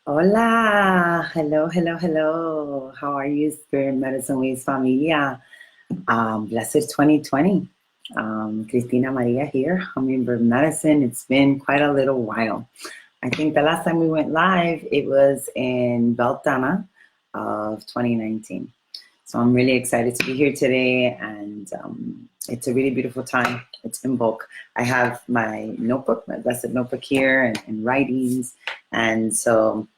Hola, hello, hello, hello. How are you, Spirit Medicine Waves familia? Blessed 2020. Cristina Maria here, Hummingbird Medicine. It's been quite a little while. I think the last time we went live, it was in Beltana of 2019. So I'm really excited to be here today, and it's a really beautiful time. It's Imbolc. I have my notebook, my blessed notebook here, and writings, and so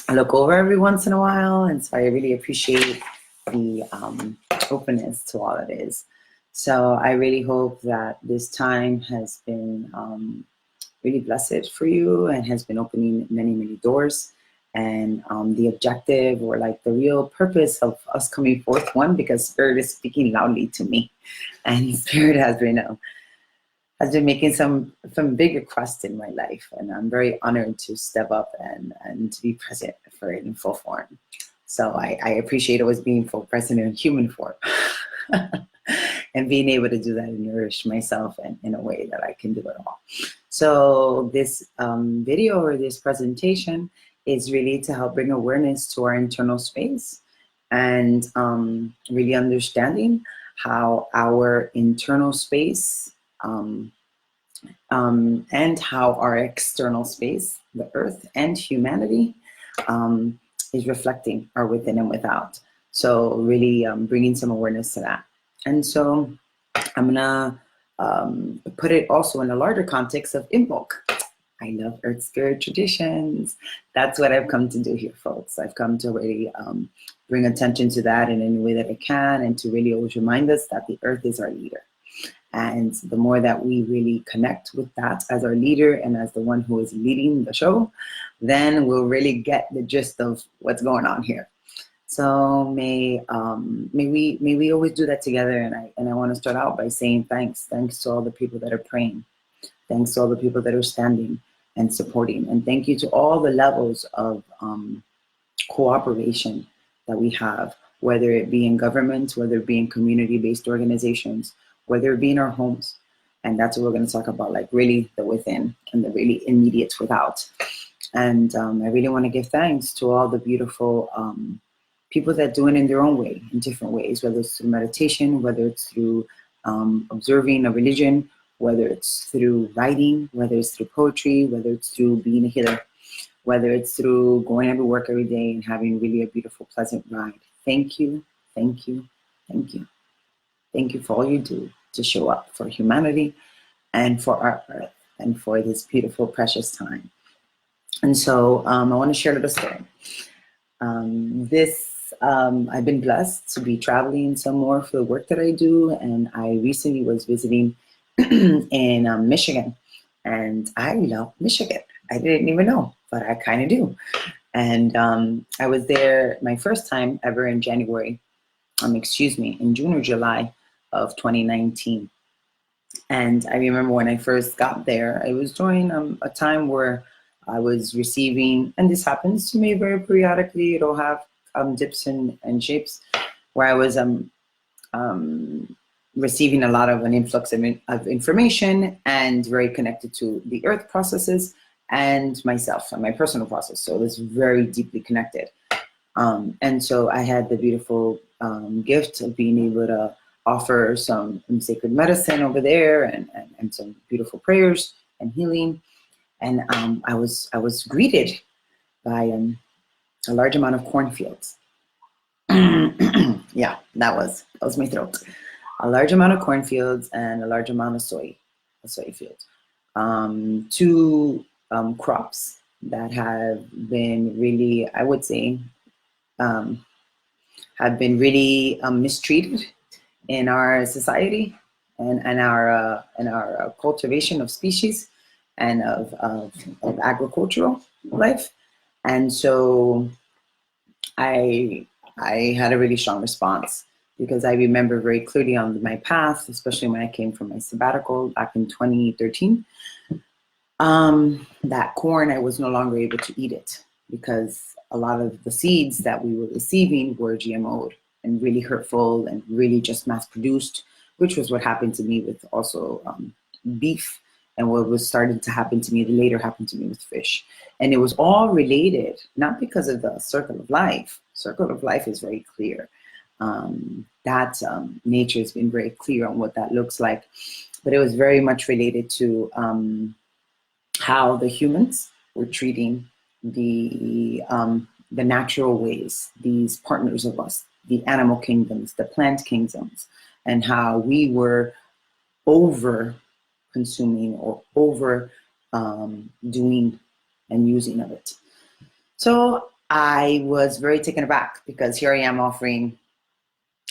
I look over every once in a while, and so I really appreciate the openness to all it is. So I really hope that this time has been really blessed for you and has been opening many, many doors. And the objective, or like the real purpose of us coming forth, one, because Spirit is speaking loudly to me, and Spirit has been making some big requests in my life, and I'm very honored to step up and to be present for it in full form. So I appreciate always being full present in human form and being able to do that and nourish myself in a way that I can do it all. So this video or this presentation is really to help bring awareness to our internal space and really understanding how our internal space and how our external space, the earth and humanity, is reflecting our within and without. So really bringing some awareness to that. And so I'm gonna put it also in a larger context of Imbolc. I love Earth Spirit traditions. That's what I've come to do here, folks. I've come to really bring attention to that in any way that I can, and to really always remind us that the Earth is our leader. And the more that we really connect with that as our leader and as the one who is leading the show, then we'll really get the gist of what's going on here. So may we always do that together. And I want to start out by saying thanks to all the people that are praying, thanks to all the people that are standing and supporting, and thank you to all the levels of cooperation that we have, whether it be in government, whether it be in community-based organizations, whether it be in our homes. And that's what we're going to talk about, like really the within and the really immediate without. And I really want to give thanks to all the beautiful people that do it in their own way, in different ways, whether it's through meditation, whether it's through observing a religion, whether it's through writing, whether it's through poetry, whether it's through being a healer, whether it's through going to work every day and having really a beautiful, pleasant ride. Thank you, thank you, thank you. Thank you for all you do to show up for humanity and for our earth and for this beautiful, precious time. And so I want to share a little story. I've been blessed to be traveling some more for the work that I do. And I recently was visiting in Michigan. And I love Michigan. I didn't even know, but I kind of do. And I was there my first time ever in January, in June or July of 2019. And I remember when I first got there, it was during a time where I was receiving, and this happens to me very periodically, it'll have dips and shapes, where I was receiving a lot of an influx of information and very connected to the earth processes and myself and my personal process. So it was very deeply connected. And so I had the beautiful gift of being able to offer some sacred medicine over there and some beautiful prayers and healing. And I was greeted by a large amount of cornfields. Yeah, that was my throat. A large amount of cornfields and a large amount of soy fields. Two crops that have been really, I would say, have been really mistreated in our society and our cultivation of species and of agricultural life. And so I had a really strong response, because I remember very clearly on my path, especially when I came from my sabbatical back in 2013, that corn, I was no longer able to eat it, because a lot of the seeds that we were receiving were GMO'd and really hurtful and really just mass produced, which was what happened to me with also beef and what was starting to happen to me later happened to me with fish. And it was all related, not because of the circle of life. Circle of life is very clear. Nature has been very clear on what that looks like, but it was very much related to how the humans were treating the natural ways, these partners of us, the animal kingdoms, the plant kingdoms, and how we were over consuming or over doing and using of it. So I was very taken aback, because here I am offering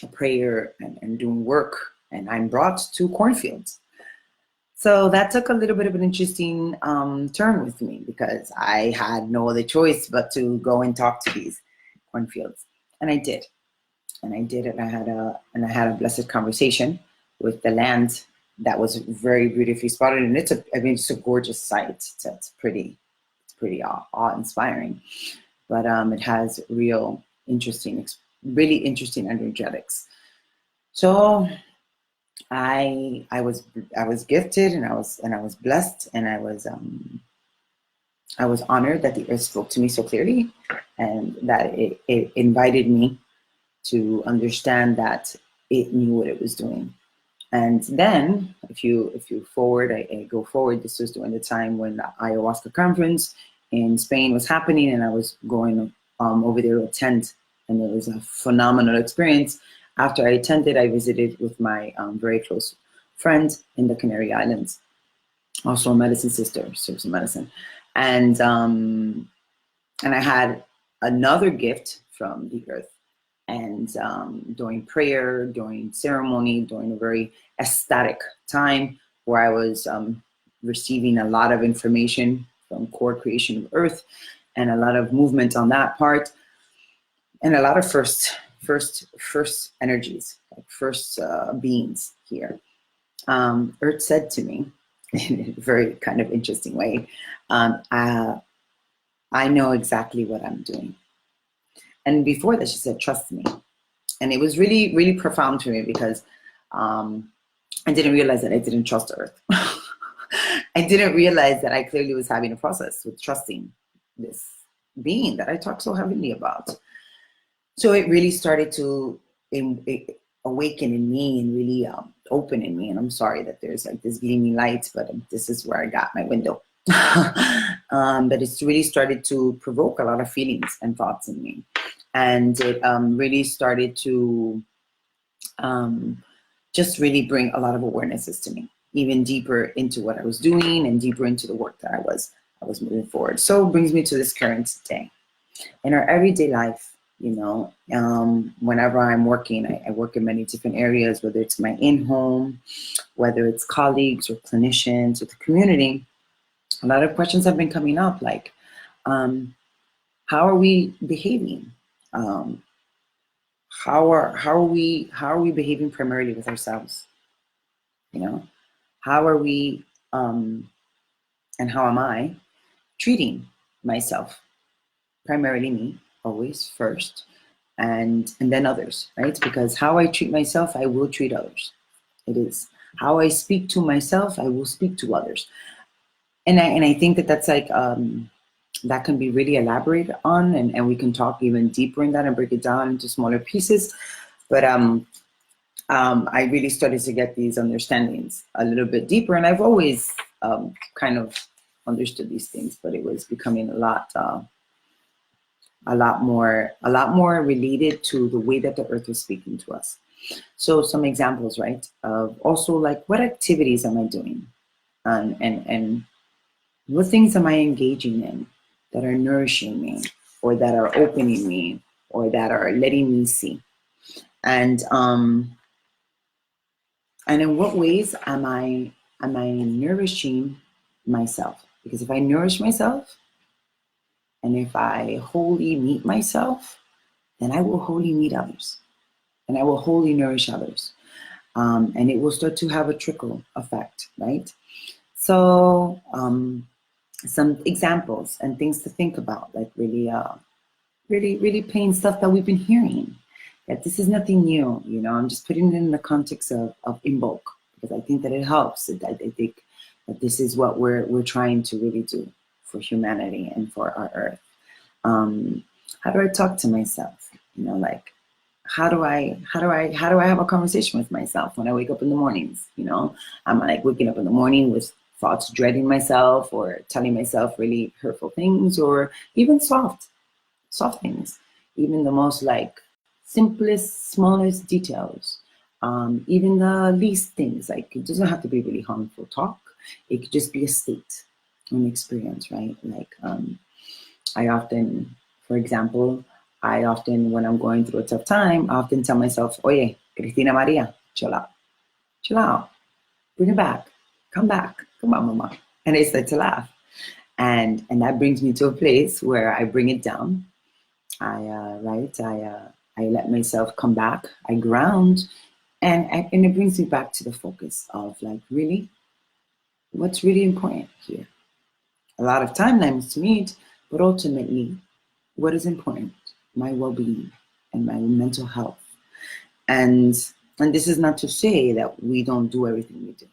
a prayer and doing work, and I'm brought to cornfields. So that took a little bit of an interesting turn with me, because I had no other choice but to go and talk to these cornfields, and I did. And I did it. And I had a blessed conversation with the land that was very beautifully spotted, and it's a gorgeous sight. It's pretty awe-inspiring, but it has really interesting energetics. So I was gifted, and I was blessed, and I was honored that the earth spoke to me so clearly, and that it invited me to understand that it knew what it was doing. And then, if you forward, I go forward, this was during the time when the ayahuasca conference in Spain was happening, and I was going over there to attend, and it was a phenomenal experience. After I attended, I visited with my very close friend in the Canary Islands, also a medicine sister, serves in medicine. And I had another gift from the earth. And during prayer, during ceremony, during a very ecstatic time where I was receiving a lot of information from core creation of earth, and a lot of movement on that part, and a lot of first energies, like first beings here. Earth said to me in a very kind of interesting way, I know exactly what I'm doing. And before that, she said, trust me. And it was really, really profound for me, because I didn't realize that I didn't trust Earth. I didn't realize that I clearly was having a process with trusting this being that I talk so heavily about. So it really started to awaken in me, and really open in me. And I'm sorry that there's like this gleaming light, but this is where I got my window. But it's really started to provoke a lot of feelings and thoughts in me. And it really started to just really bring a lot of awarenesses to me, even deeper into what I was doing, and deeper into the work that I was moving forward. So it brings me to this current day. In our everyday life, whenever I'm working, I work in many different areas, whether it's my in-home, whether it's colleagues or clinicians or the community. A lot of questions have been coming up, like, how are we behaving? How are we behaving primarily with ourselves? How are we, and how am I treating myself? Primarily me, always first, and then others, right? Because how I treat myself, I will treat others. It is how I speak to myself, I will speak to others. And I think that's like, that can be really elaborated on, and we can talk even deeper in that and break it down into smaller pieces. But I really started to get these understandings a little bit deeper, and I've always kind of understood these things, but it was becoming a lot more related to the way that the earth was speaking to us. So some examples, right, of also like, what activities am I doing, and what things am I engaging in that are nourishing me, or that are opening me, or that are letting me see, and in what ways am I nourishing myself? Because if I nourish myself, and if I wholly meet myself, then I will wholly meet others, and I will wholly nourish others, and it will start to have a trickle effect, right? So some examples and things to think about, like really plain stuff that we've been hearing. That this is nothing new, I'm just putting it in the context of Imbolc, because I think that it helps. I think that this is what we're trying to really do for humanity and for our earth. How do I talk to myself? You know, like how do I have a conversation with myself when I wake up in the mornings? You know, I'm like waking up in the morning with thoughts dreading myself or telling myself really hurtful things, or even soft things, even the most like simplest, smallest details, even the least things. Like it doesn't have to be really harmful talk. It could just be a state, an experience, right? Like I often, for example, when I'm going through a tough time, I often tell myself, "Oye, Cristina Maria, chill out, bring it back, come on, mama," and I start to laugh, and that brings me to a place where I bring it down. I let myself come back. I ground, and it brings me back to the focus of like really what's really important here. A lot of timelines to meet, but ultimately, what is important? My well-being and my mental health. And this is not to say that we don't do everything we do.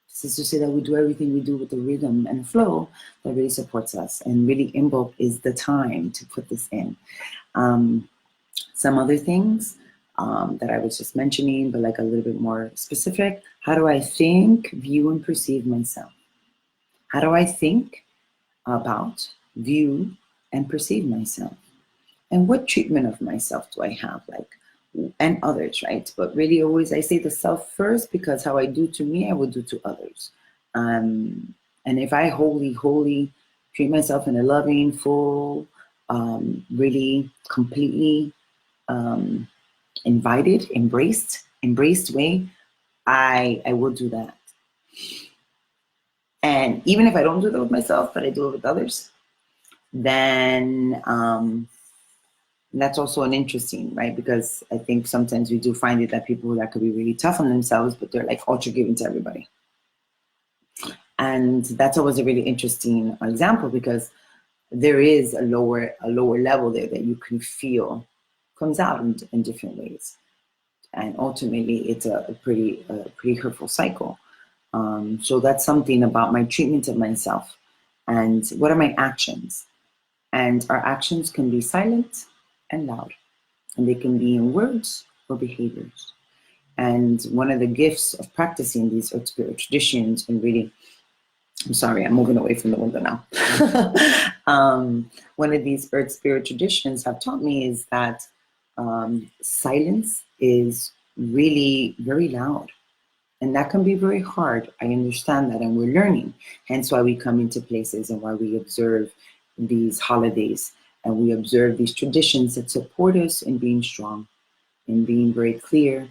This is to say that we do everything we do with the rhythm and flow that really supports us. And really, Imbolc is the time to put this in. Some other things that I was just mentioning, but like a little bit more specific. How do I think, view, and perceive myself? How do I think about, view, and perceive myself? And what treatment of myself do I have? Like, and others, right? But really, always I say the self first, because how I do to me, I will do to others. And if I wholly treat myself in a loving, full, really completely invited, embraced way, I will do that. And even if I don't do that with myself, but I do it with others, then that's also an interesting, right? Because I think sometimes we do find it that people that could be really tough on themselves, but they're like ultra giving to everybody. And that's always a really interesting example, because there is a lower level there that you can feel comes out in different ways. And ultimately, it's a pretty hurtful cycle. So that's something about my treatment of myself. And what are my actions? And our actions can be silent and loud, and they can be in words or behaviors. And one of the gifts of practicing these earth spirit traditions and really, I'm sorry, I'm moving away from the window now. One of these earth spirit traditions have taught me is that silence is really very loud. And that can be very hard. I understand that, and we're learning. Hence why we come into places and why we observe these holidays and we observe these traditions that support us in being strong, in being very clear,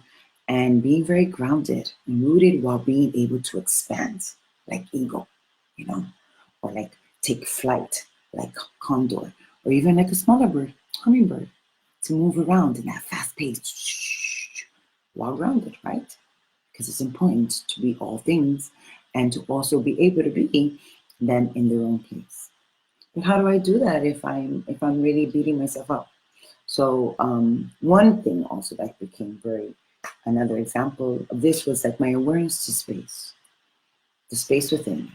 and being very grounded and rooted, while being able to expand like eagle, you know, or like take flight like condor, or even like a smaller bird, hummingbird, to move around in that fast pace while grounded, right? Because it's important to be all things and to also be able to be them in their own place. But how do I do that if I'm really beating myself up? So one thing also that became another example of this was like my awareness to space, the space within me,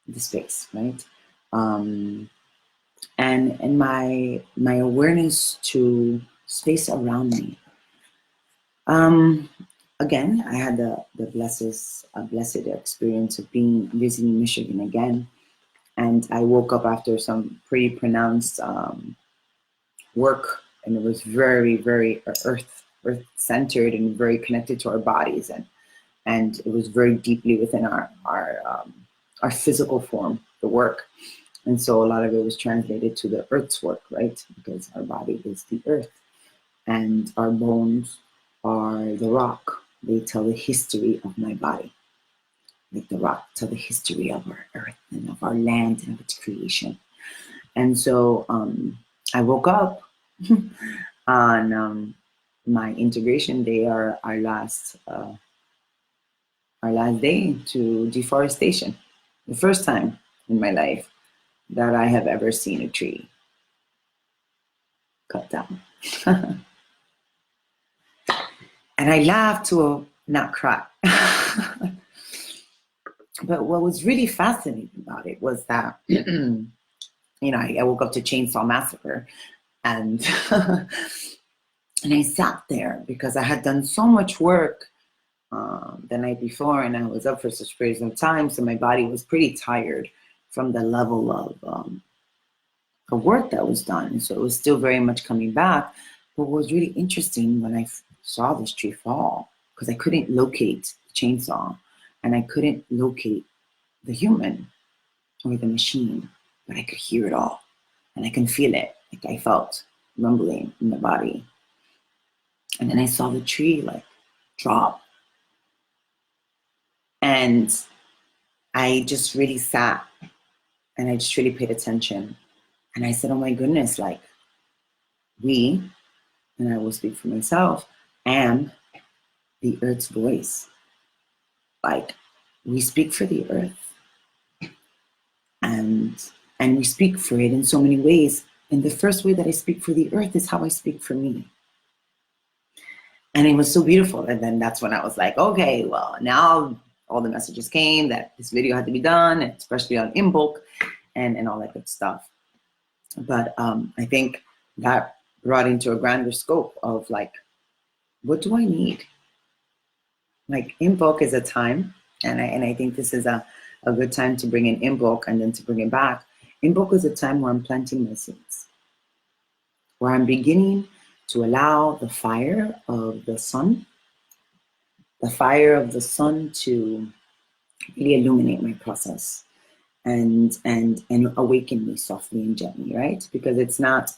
the space, right? And my awareness to space around me. Again, I had the blessed experience of visiting Michigan again, and I woke up after some pretty pronounced work, and it was very, very earth centered and very connected to our bodies, and it was very deeply within our physical form, the work, and so a lot of it was translated to the earth's work, right? Because our body is the earth, and our bones are the rock. They tell the history of my body. Like the rock tell the history of our earth and of our land and of its creation. And so I woke up on my integration day, our last day to deforestation. The first time in my life that I have ever seen a tree cut down. And I laughed to not cry. But what was really fascinating about it was that, I woke up to Chainsaw Massacre, and and I sat there because I had done so much work the night before, and I was up for such periods of time, so my body was pretty tired from the level of work that was done. So it was still very much coming back. But what was really interesting when I saw this tree fall, because I couldn't locate the chainsaw, and I couldn't locate the human or the machine, but I could hear it all, and I can feel it. Like I felt rumbling in the body. And then I saw the tree like drop. And I just really sat and I just really paid attention. And I said, oh my goodness, like we, and I will speak for myself, am the earth's voice. Like we speak for the earth. And we speak for it in so many ways. And the first way that I speak for the earth is how I speak for me. And it was so beautiful. And then that's when I was like, okay, well, now all the messages came that this video had to be done, especially on Imbolc and all that good stuff. But I think that brought into a grander scope of like, what do I need? Like Imbolc is a time, and I think this is a good time to bring in Imbolc and then to bring it back. Imbolc is a time where I'm planting my seeds, where I'm beginning to allow the fire of the sun to really illuminate my process and awaken me softly and gently, right? Because it's not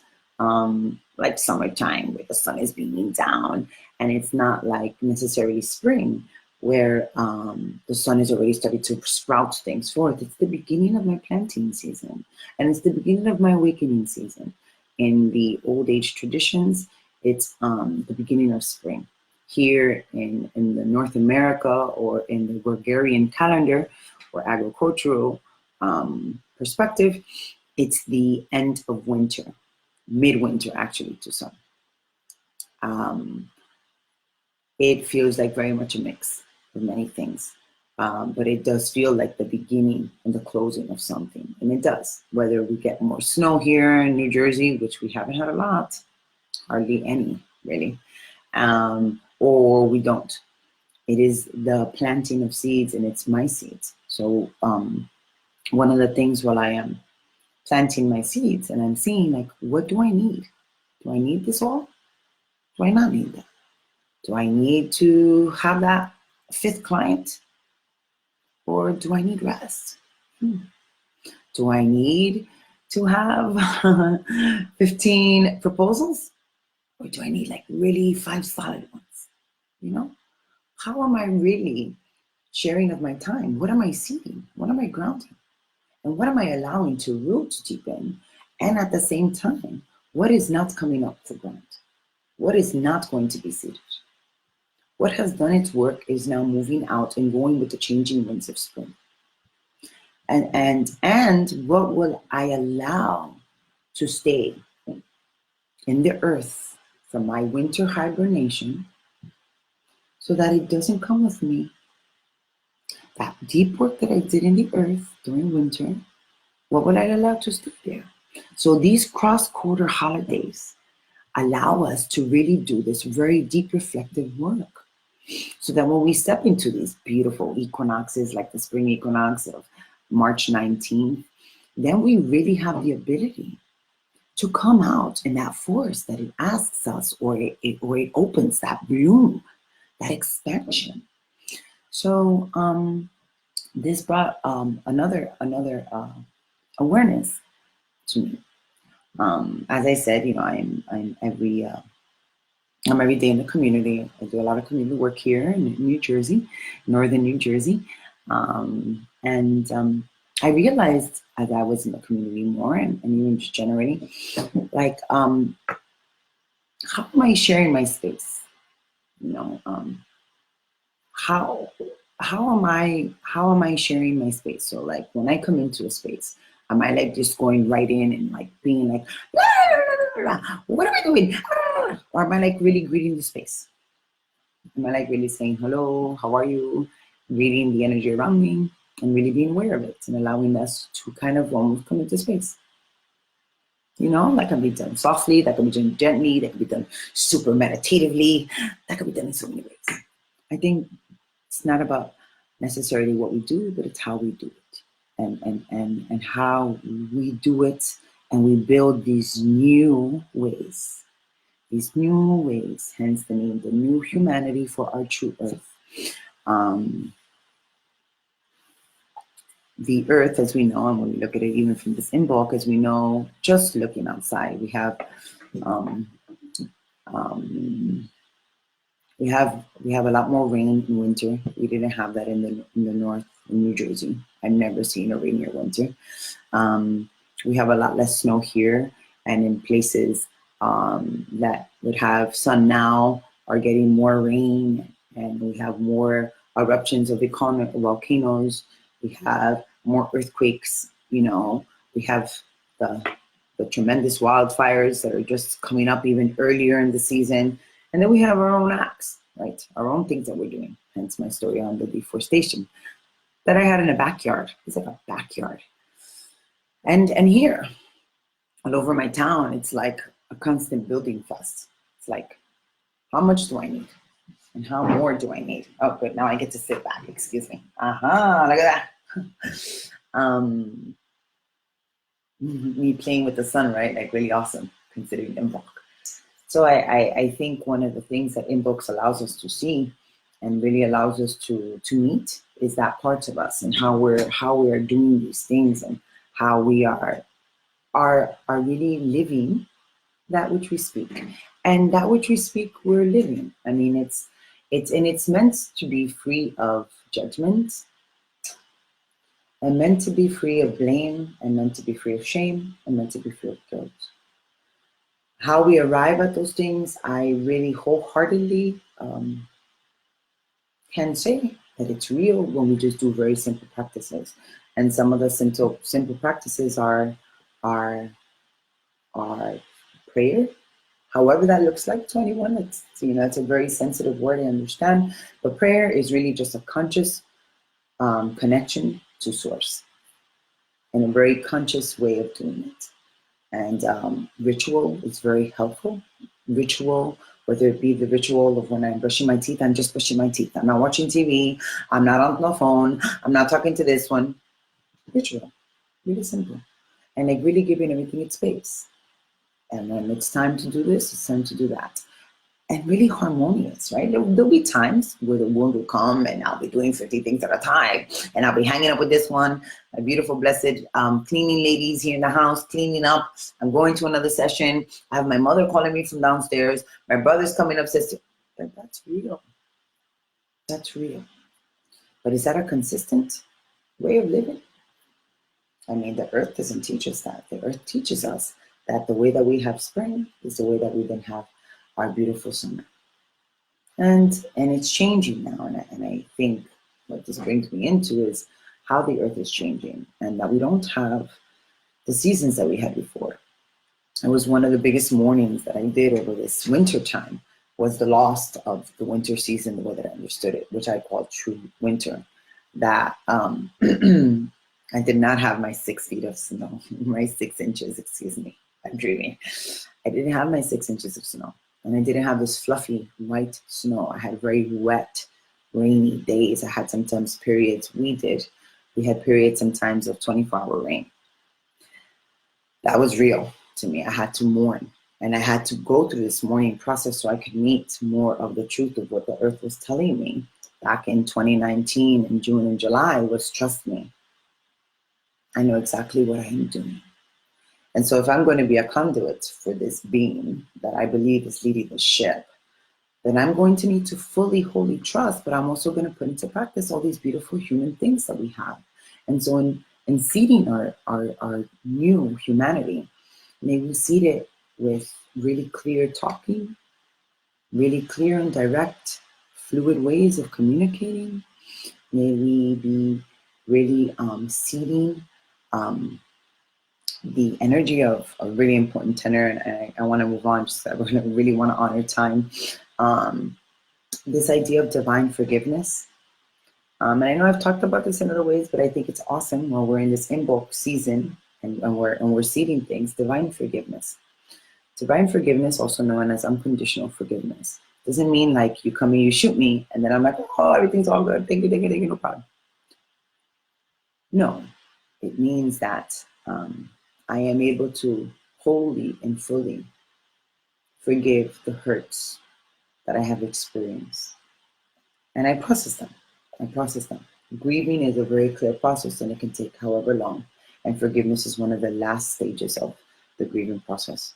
like summertime where the sun is beaming down, and it's not like necessarily spring where the sun is already starting to sprout things forth. It's the beginning of my planting season, and it's the beginning of my awakening season. In the old age traditions, it's the beginning of spring. Here in the North America or in the Gregorian calendar or agricultural perspective, it's the end of winter, midwinter actually to some. It feels like very much a mix of many things, but it does feel like the beginning and the closing of something, and it does. Whether we get more snow here in New Jersey, which we haven't had a lot, hardly any really, or we don't. It is the planting of seeds, and it's my seeds. So one of the things while I am planting my seeds and I'm seeing like, what do I need? Do I need this all? Do I not need that? Do I need to have that 5th client? Or do I need rest? Do I need to have 15 proposals? Or do I need like really 5 solid ones? You know? How am I really sharing of my time? What am I seeing? What am I grounding? And what am I allowing to root deep in? And at the same time, what is not coming up for ground? What is not going to be seeded? What has done its work is now moving out and going with the changing winds of spring. And what will I allow to stay in the earth from my winter hibernation so that it doesn't come with me? That deep work that I did in the earth during winter, what will I allow to stay there? So these cross-quarter holidays allow us to really do this very deep reflective work. So that when we step into these beautiful equinoxes, like the spring equinox of March 19th, then we really have the ability to come out in that force that it asks us, or it opens that bloom, that expansion. So this brought another awareness to me. As I said, I'm every day in the community. I do a lot of community work here in New Jersey, northern New Jersey. I realized as I was in the community more and even just generating, like, how am I sharing my space? How am I sharing my space? So like when I come into a space, am I like just going right in and like being like, what am I doing? Or am I like really greeting the space? Am I like really saying hello, how are you? Reading the energy around me? and really being aware of it and allowing us to kind of almost come into space. You know, that can be done softly, that can be done gently, that can be done super meditatively, that can be done in so many ways. I think it's not about necessarily what we do, but it's how we do it and how we do it, and we build these new ways, hence the name, the new humanity for our true earth. The earth, as we know, and when we look at it even from this Imbolc, as we know, just looking outside, we have we have a lot more rain in winter. We didn't have that in the north, in New Jersey. I've never seen a rainier winter. We have a lot less snow here, and in places that would have sun now are getting more rain, and we have more eruptions of volcanoes. We have more earthquakes. You know, we have the tremendous wildfires that are just coming up even earlier in the season. And then we have our own acts, right? Our own things that we're doing. Hence my story on the deforestation that I had in a backyard. It's like a backyard. And here, all over my town, it's like a constant building fest. It's like, how much do I need? And how more do I need? Oh, good, now I get to sit back, excuse me. Look at that. Me playing with the sun, right? Like really awesome, considering Imbolc. So I think one of the things that Imbolc allows us to see and really allows us to meet is that part of us, and how we are doing these things, and how we are really living that which we speak. And that which we speak, we're living. I mean, it's meant to be free of judgment, and meant to be free of blame, and meant to be free of shame, and meant to be free of guilt. How we arrive at those things, I really wholeheartedly can say that it's real when we just do very simple practices. And some of the simple practices are prayer, however that looks like to anyone. It's a very sensitive word, I understand, but prayer is really just a conscious connection to source in a very conscious way of doing it. And ritual is very helpful. Ritual, whether it be the ritual of when I'm brushing my teeth, I'm just brushing my teeth. I'm not watching TV. I'm not on the phone. I'm not talking to this one. Ritual, really simple. And like really giving everything its space. And when it's time to do this, it's time to do that. And really harmonious, right? There'll be times where the wound will come and I'll be doing 50 things at a time. And I'll be hanging up with this one, my beautiful, blessed cleaning ladies here in the house, cleaning up. I'm going to another session. I have my mother calling me from downstairs. My brother's coming upstairs. That's real. That's real. But is that a consistent way of living? I mean, the earth doesn't teach us that. The earth teaches us that the way that we have spring is the way that we then have our beautiful summer. And it's changing now. And I think what this brings me into is how the earth is changing, and that we don't have the seasons that we had before. It was one of the biggest mournings that I did over this winter time, was the loss of the winter season, the way that I understood it, which I call true winter. That I did not have my 6 feet of snow, my 6 inches, excuse me, I'm dreaming. I didn't have my 6 inches of snow. And I didn't have this fluffy white snow. I had very wet, rainy days. I had sometimes periods, we had periods sometimes of 24-hour rain. That was real to me. I had to mourn. And I had to go through this mourning process so I could meet more of the truth of what the earth was telling me back in 2019 in June and July was, trust me. I know exactly what I am doing. And so if I'm going to be a conduit for this being that I believe is leading the ship, then I'm going to need to fully, wholly trust, but I'm also going to put into practice all these beautiful human things that we have. And so in seeding our new humanity, may we seed it with really clear talking, really clear and direct, fluid ways of communicating. May we be really seeding the energy of a really important tenor, and I want to move on, just that I really want to honor time. This idea of divine forgiveness, And I know I've talked about this in other ways, but I think it's awesome while we're in this Imbolc season and we're seeding things, divine forgiveness. Divine forgiveness, also known as unconditional forgiveness, doesn't mean like you come and you shoot me and then I'm like, oh, everything's all good. Thank you, no problem. No, it means that I am able to wholly and fully forgive the hurts that I have experienced. And I process them. I process them. Grieving is a very clear process and it can take however long. And forgiveness is one of the last stages of the grieving process.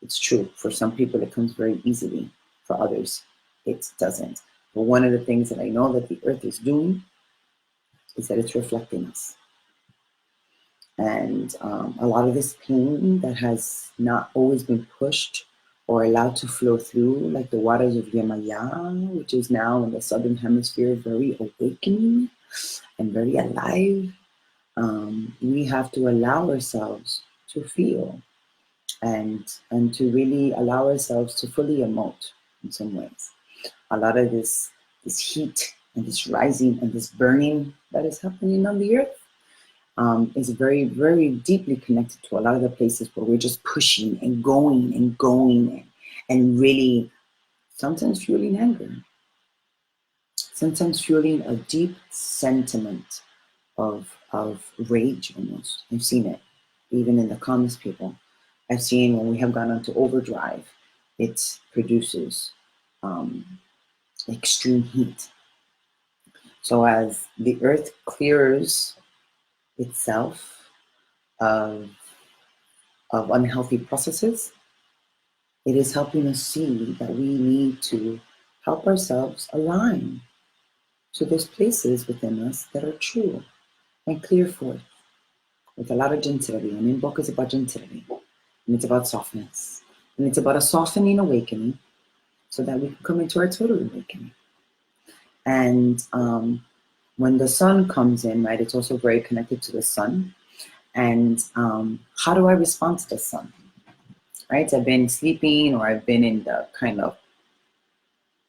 It's true. For some people, it comes very easily. For others, it doesn't. But one of the things that I know that the earth is doing is that it's reflecting us. And a lot of this pain that has not always been pushed or allowed to flow through, like the waters of Yemaya, which is now in the southern hemisphere very awakening and very alive, we have to allow ourselves to feel and to really allow ourselves to fully emote in some ways. A lot of this heat and this rising and this burning that is happening on the earth is very, very deeply connected to a lot of the places where we're just pushing and going and really sometimes fueling anger, sometimes fueling a deep sentiment of rage almost. I've seen it even in the calmest people. I've seen when we have gone onto overdrive, it produces extreme heat. So as the earth clears itself of unhealthy processes, it is helping us see that we need to help ourselves align to those places within us that are true and clear forth with a lot of gentility. And Imbolc is about gentility, and it's about softness, and it's about a softening awakening so that we can come into our total awakening. And when the sun comes in, right, it's also very connected to the sun. And how do I respond to the sun? Right, I've been sleeping or I've been in the kind of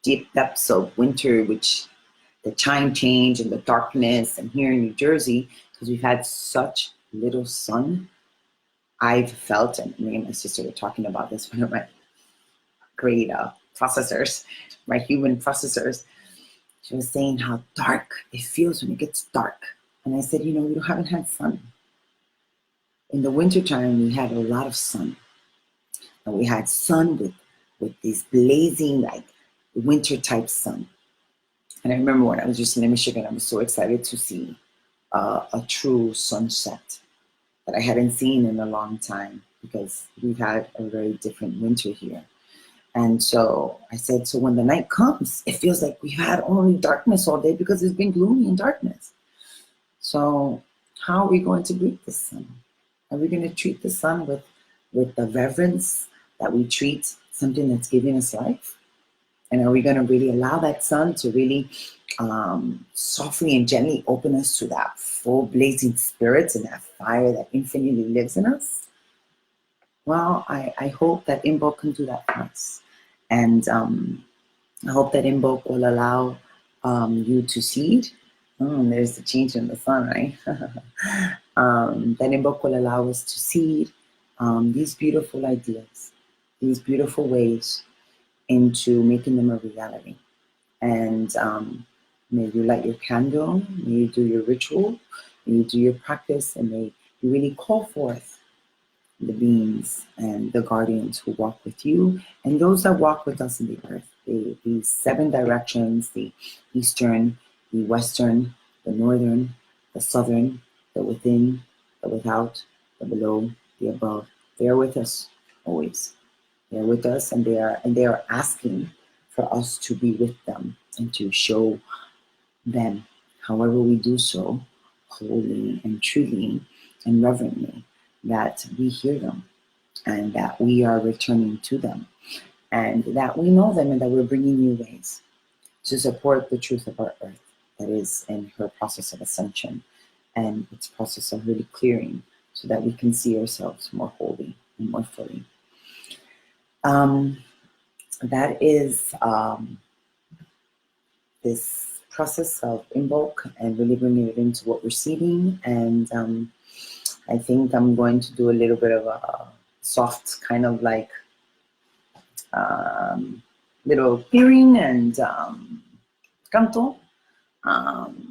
deep depths of winter, which the time change and the darkness, and here in New Jersey, because we've had such little sun, I've felt, and me and my sister were talking about this, one of my great processors, my human processors, she was saying how dark it feels when it gets dark. And I said, you know, we haven't had sun. In the wintertime, we had a lot of sun. And we had sun with this blazing, like, winter type sun. And I remember when I was just in Michigan, I was so excited to see a true sunset that I hadn't seen in a long time because we've had a very different winter here. And so I said, so when the night comes, it feels like we've had only darkness all day because it's been gloomy and darkness. So how are we going to greet the sun? Are we going to treat the sun with the reverence that we treat something that's giving us life? And are we going to really allow that sun to really softly and gently open us to that full blazing spirit and that fire that infinitely lives in us? Well, I hope that Imbolc can do that for us. And I hope that Imbolc will allow you to seed. There's the change in the sun, right? That Imbolc will allow us to seed these beautiful ideas, these beautiful ways into making them a reality. And may you light your candle, may you do your ritual, may you do your practice, and may you really call forth the beings and the guardians who walk with you and those that walk with us in the earth. The 7 directions, the eastern, the western, the northern, the southern, the within, the without, the below, the above. They are with us always. They are with us, and they are asking for us to be with them and to show them, however we do so, wholly and truly and reverently, that we hear them and that we are returning to them and that we know them and that we're bringing new ways to support the truth of our earth that is in her process of ascension and its process of really clearing so that we can see ourselves more wholly and more fully. That is this process of Imbolc and really bringing it into what we're seeding. And I think I'm going to do a little bit of a soft kind of like little clearing and canto.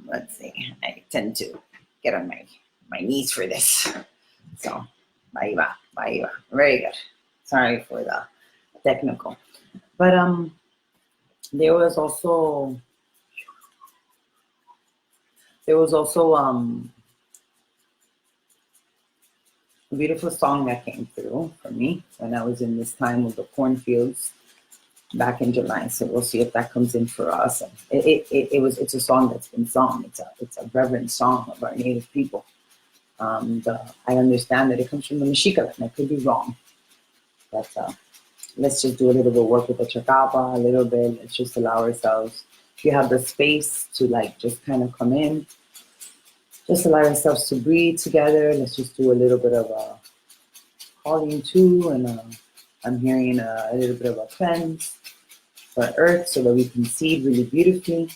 Let's see, I tend to get on my knees for this. So, ahí va. Very good. Sorry for the technical. But there was also a beautiful song that came through for me when I was in this time with the cornfields back in July. So we'll see if that comes in for us. And it's a song that's been sung. It's a reverent song of our native people. I understand that it comes from the Mexica, and I could be wrong. But let's just do a little bit of work with the chacapa, a little bit. Let's just allow ourselves, if you have the space to like just kind of come in, just allow ourselves to breathe together. Let's just do a little bit of a calling too, and I'm hearing a little bit of a cleanse for earth so that we can seed really beautifully.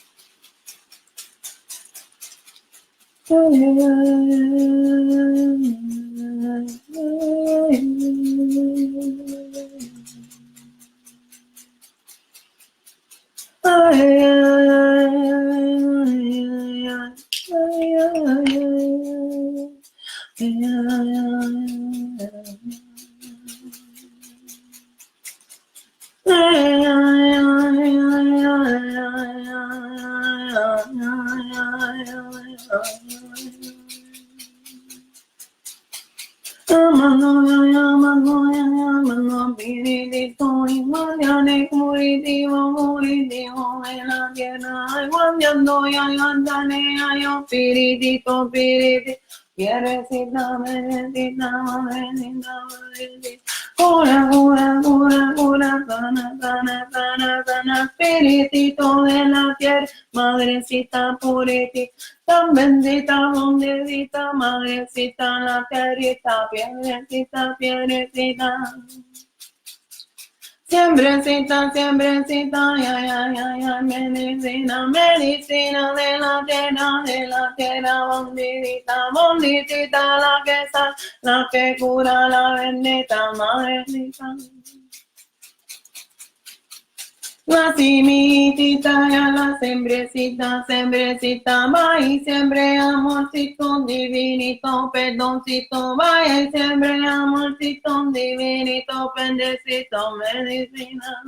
Spiritito de la tierra, madrecita purita, tan bendita, bondecita, madrecita, la tierrita, piedrecita, piedrecita. Siembrecita, siembrecita, ya, medicina, medicina de la tierra, bondita, bonditita, la que cura, la bendita, madrecita. La simitita, ya la siembrecita, siembrecita, maíz, siembre amorcito divinito, perdoncito, vaya y siembre amorcito divinito, pendecito, medicina.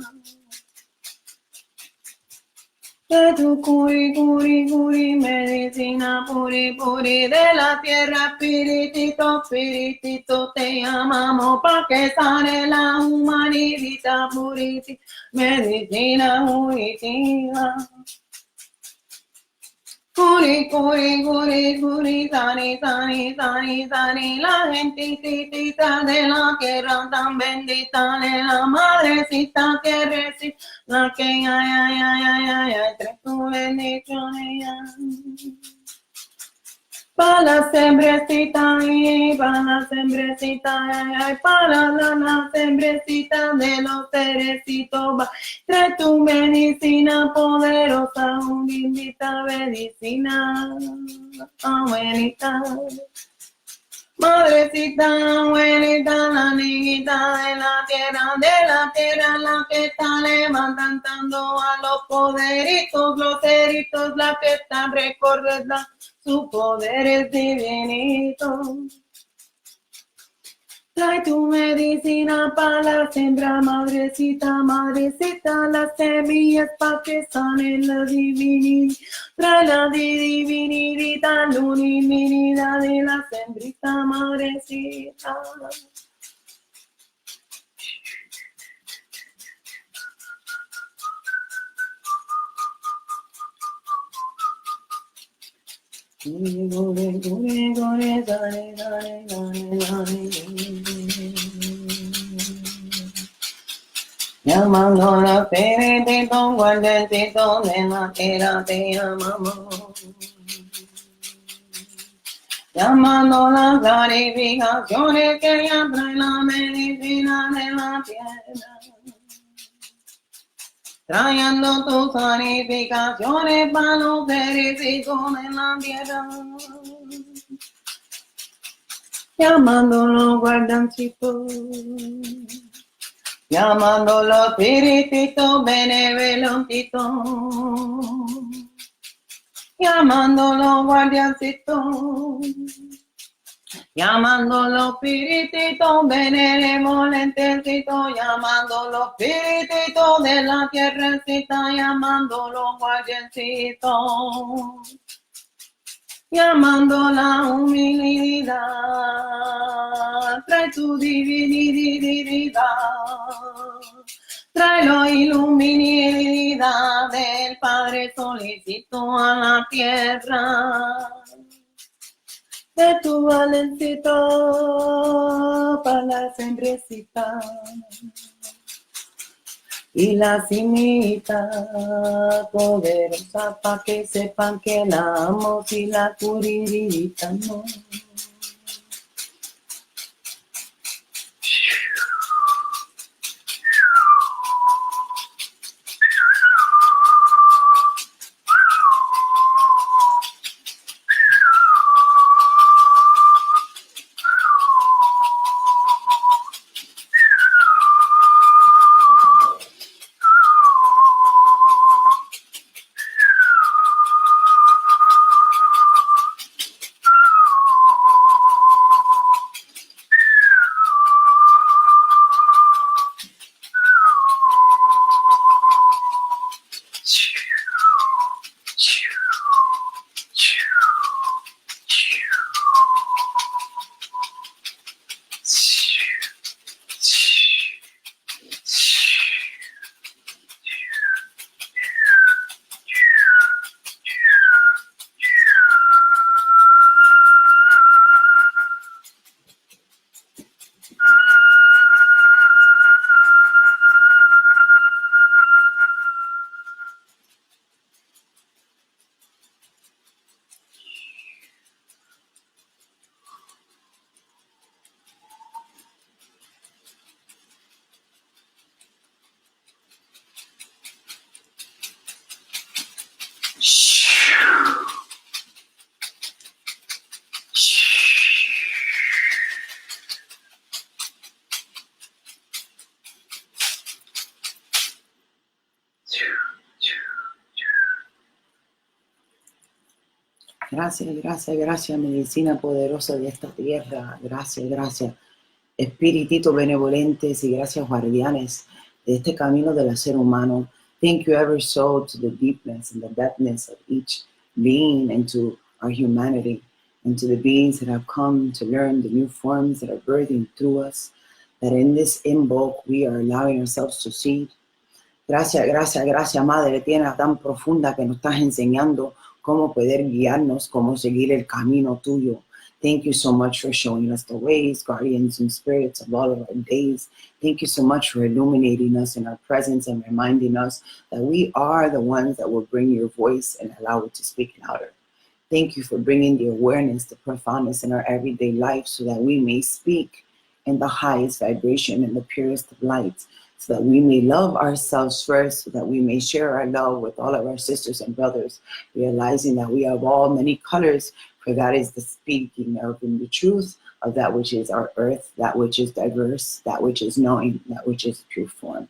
De tu curi, medicina puri, de la tierra, spiritito, te llamamos pa' que sane la humanidad purita, medicina puritiva. Curi, sani, la gentitita de la tierra tan bendita de la madrecita tierrecita, la que ay, entre tu bendición para la sembrecita y para la sembrecita, para la sembrecita de los cerecitos, trae tu medicina poderosa, un bendita medicina, abuelita. Madrecita, abuelita, la niñita de la tierra, la que está levantando a los poderitos, los ceritos, la que está recordando su poder es divinito. Trae tu medicina para la siembra, madrecita, las semillas para que sane la divinidad. Trae la divinidad, la divinidad de la sembrita, madrecita. Llamando la peretito, guardecito de la tierra te llamamos. Llamando las clarificaciones que ya trae la medicina de la tierra. trayendo tus purificaciones para los seres hijos de la tierra. Llamándolo guardancito, llamándolo piritito, beneveloncito, llamándolo guardiancito, llamándolo piritito, benevolentecito, llamándolo piritito de la tierrecita, llamándolo guardiancito. Llamando la humildad, trae tu divinidad, trae la iluminidad del Padre solicito a la tierra, de tu valencito para la sembrecita. Y la cimita poderosa pa' que sepan que la amo y la curirita no. Gracias, gracias, gracias, medicina poderosa de esta tierra. Gracias, gracias, espírititos benevolentes y gracias, guardianes de este camino del ser humano. Thank you ever so to the deepness and the depthness of each being and to our humanity and to the beings that have come to learn the new forms that are birthing through us, that in this Imbolc we are allowing ourselves to see. Gracias, gracias, gracias, Madre Tierra tan profunda que nos estás enseñando cómo poder guiarnos, cómo seguir el camino tuyo. Thank you so much for showing us the ways, guardians and spirits of all of our days. Thank you so much for illuminating us in our presence and reminding us that we are the ones that will bring your voice and allow it to speak louder. Thank you for bringing the awareness, the profoundness in our everyday life so that we may speak in the highest vibration and the purest of light, so that we may love ourselves first, so that we may share our love with all of our sisters and brothers, realizing that we have all many colors, for that is the speaking of in the truth of that which is our earth, that which is diverse, that which is knowing, that which is pure form.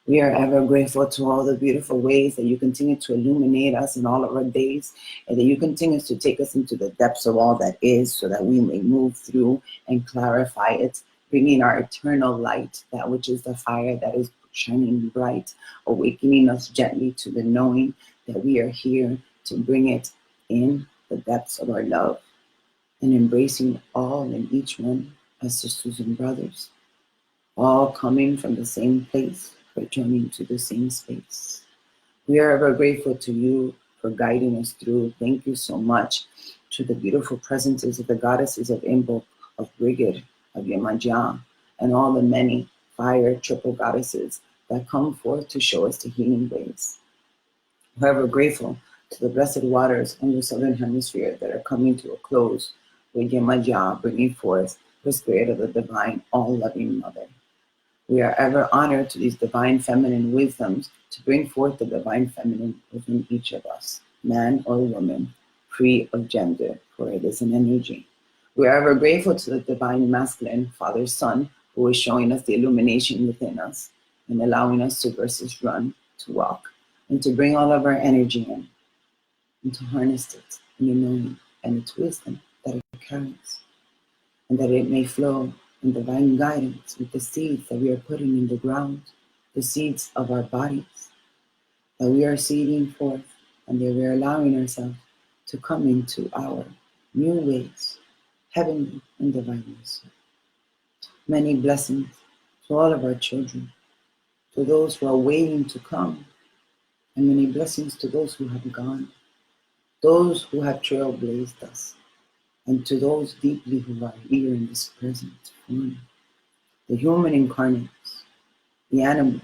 We are ever grateful to all the beautiful ways that you continue to illuminate us in all of our days, and that you continue to take us into the depths of all that is, so that we may move through and clarify it, bringing our eternal light, that which is the fire that is shining bright, awakening us gently to the knowing that we are here to bring it in the depths of our love, and embracing all and each one as sisters and brothers, all coming from the same place, returning to the same space. We are ever grateful to you for guiding us through. Thank you so much to the beautiful presences of the goddesses of Imbolc, of Brigid, of Yemanja, and all the many fire triple goddesses that come forth to show us the healing ways. We're ever grateful to the blessed waters in the southern hemisphere that are coming to a close with Yemanja bringing forth the spirit of the divine, all-loving mother. We are ever honored to these divine feminine wisdoms to bring forth the divine feminine within each of us, man or woman, free of gender, for it is an energy. We are ever grateful to the divine masculine, Father, Son, who is showing us the illumination within us and allowing us to versus run, to walk, and to bring all of our energy in and to harness it in the knowing and its wisdom that it carries, and that it may flow in divine guidance with the seeds that we are putting in the ground, the seeds of our bodies, that we are seeding forth, and that we are allowing ourselves to come into our new ways, heavenly and divine ways. Many blessings to all of our children, to those who are waiting to come, and many blessings to those who have gone, those who have trailblazed us, and to those deeply who are here in this present form, the human incarnates, the animals,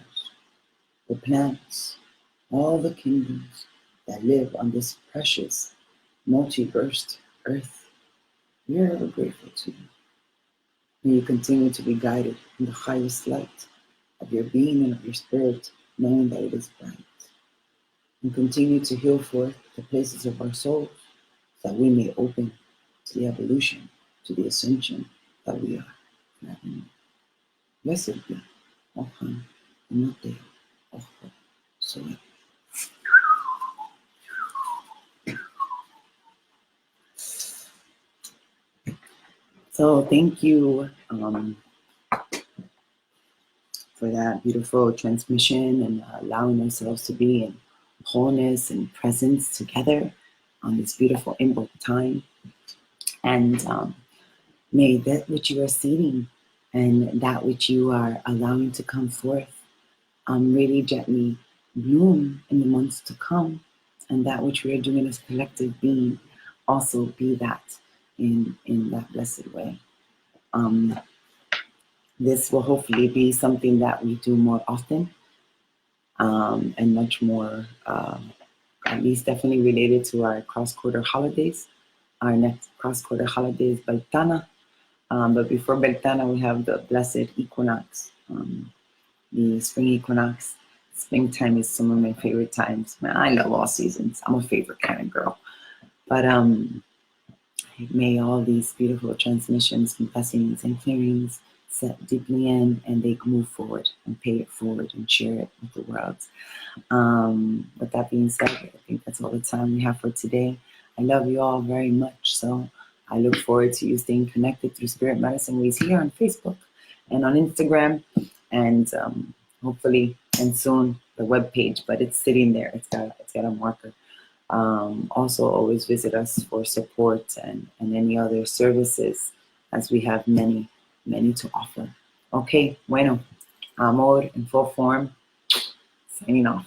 the plants, all the kingdoms that live on this precious multiverse earth. We are ever grateful to you. May you continue to be guided in the highest light of your being and of your spirit, knowing that it is bright. And continue to heal forth the places of our souls, so that we may open to the evolution, to the ascension that we are forevermore. Blessed be Ohan Amate Oho Soe. So thank you for that beautiful transmission and allowing ourselves to be in wholeness and presence together on this beautiful Imbolc time. And may that which you are seeding and that which you are allowing to come forth really gently bloom in the months to come, and that which we are doing as collective being also be that in that blessed way. This will hopefully be something that we do more often, and much more, at least definitely related to our cross-quarter holidays. Our next cross-quarter holiday is Beltana, but before Beltana we have the blessed equinox, the spring equinox. Springtime is some of my favorite times. Man, I love all seasons. I'm a favorite kind of girl. But may all these beautiful transmissions and blessings and clearings set deeply in, and they move forward and pay it forward and share it with the world. With that being said, I think that's all the time we have for today. I love you all very much. So I look forward to you staying connected through Spirit Medicine Ways here on Facebook and on Instagram, and hopefully and soon the webpage, but it's sitting there. It's got a marker. Also always visit us for support and any other services, as we have many to offer. Okay, bueno, amor in full form, signing off.